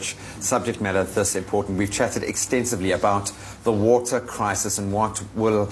subject matter this important. We've chatted extensively about the water crisis and what will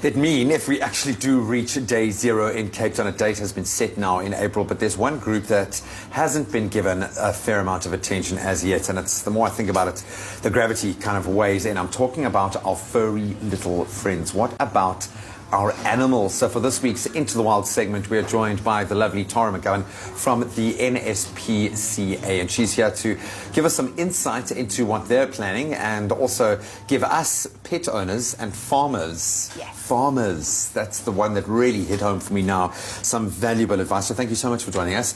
it mean if we actually do reach day zero in Cape Town. A date has been set now in April, but there's one group that hasn't been given a fair amount of attention as yet, and it's the more I think about it, the gravity kind of weighs in. I'm talking about our furry little friends. What about our animals? So for this week's Into the Wild segment, we are joined by the lovely Tara McGowan from the SPCA, and she's here to give us some insight into what they're planning and also give us pet owners and farmers. Yes. Farmers, that's the one that really hit home for me now. Some valuable advice. So thank you so much for joining us.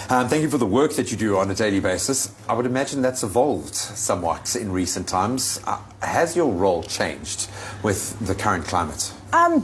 Thank you for the work that you do on a daily basis. I would imagine that's evolved somewhat in recent times. Has your role changed with the current climate?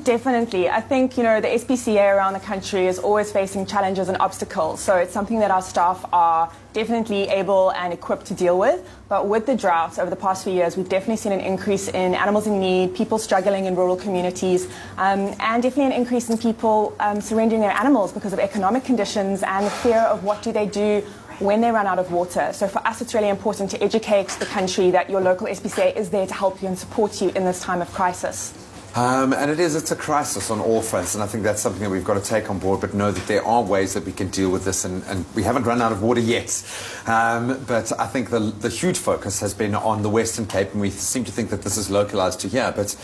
Definitely. I think, the SPCA around the country is always facing challenges and obstacles. So it's something that our staff are definitely able and equipped to deal with. But with the drought over the past few years, we've definitely seen an increase in animals in need, people struggling in rural communities, and definitely an increase in people surrendering their animals because of economic conditions and the fear of what do they do when they run out of water. So for us, it's really important to educate the country that your local SPCA is there to help you and support you in this time of crisis. And it's a crisis on all fronts, and I think that's something that we've got to take on board, but know that there are ways that we can deal with this, and we haven't run out of water yet. But I think the huge focus has been on the Western Cape, and we seem to think that this is localized to here, but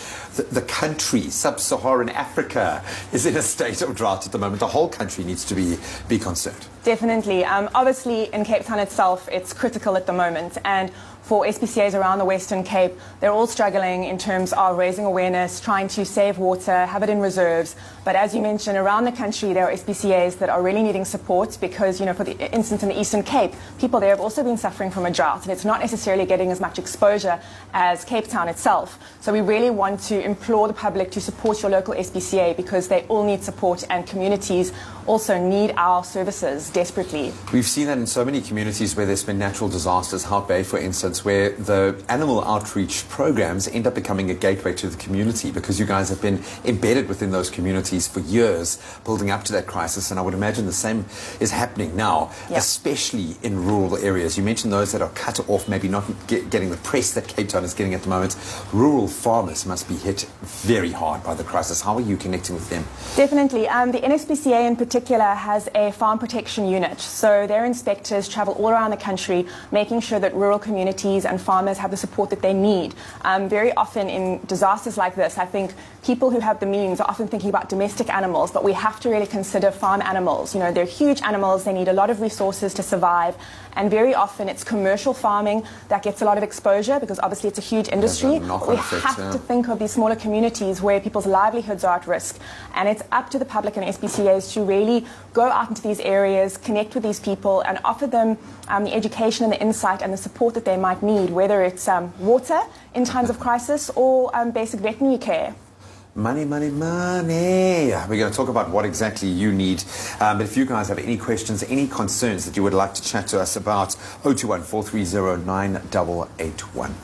the country, sub-Saharan Africa, is in a state of drought at the moment. The whole country needs to be concerned. Definitely. Obviously, in Cape Town itself, it's critical at the moment, and for SPCAs around the Western Cape, they're all struggling in terms of raising awareness, trying to save water, have it in reserves. But as you mentioned, around the country, there are SPCAs that are really needing support because, for the instance in the Eastern Cape, people there have also been suffering from a drought, and it's not necessarily getting as much exposure as Cape Town itself. So we really want to implore the public to support your local SPCA because they all need support, and communities also need our services desperately. We've seen that in so many communities where there's been natural disasters, Hout Bay, for instance, where the animal outreach programs end up becoming a gateway to the community because you guys have been embedded within those communities for years, building up to that crisis. And I would imagine the same is happening now, especially in rural areas. You mentioned those that are cut off, maybe not getting the press that Cape Town is getting at the moment. Rural farmers must be hit very hard by the crisis. How are you connecting with them? Definitely. The NSPCA in particular has a farm protection unit. So their inspectors travel all around the country, making sure that rural communities and farmers have the support that they need. Very often in disasters like this, I think people who have the means are often thinking about domestic animals, but we have to really consider farm animals. They're huge animals, they need a lot of resources to survive, and very often it's commercial farming that gets a lot of exposure because obviously it's a huge industry. We have to think of these smaller communities where people's livelihoods are at risk, and it's up to the public and SPCAs to really go out into these areas, connect with these people and offer them the education and the insight and the support that they might need, whether it's water in times of crisis or basic veterinary care. Money, money, money. We're going to talk about what exactly you need. But if you guys have any questions, any concerns that you would like to chat to us about, 021 430 9881.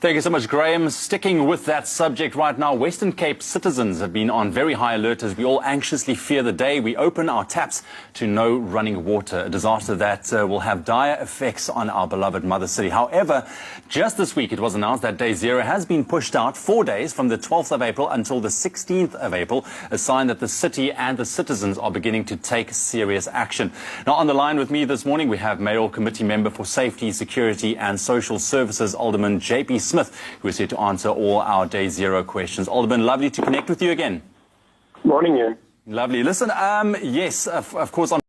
Thank you so much, Graham. Sticking with that subject right now, Western Cape citizens have been on very high alert as we all anxiously fear the day we open our taps to no running water, a disaster that will have dire effects on our beloved mother city. However, just this week it was announced that day zero has been pushed out 4 days from the 12th of April until the 16th of April, a sign that the city and the citizens are beginning to take serious action. Now, on the line with me this morning, we have Mayoral Committee Member for Safety, Security and Social Services, Alderman J.P. Smith, who is here to answer all our day zero questions. Alderman, lovely to connect with you again. Morning, Ian. Lovely. Listen, yes, of course, on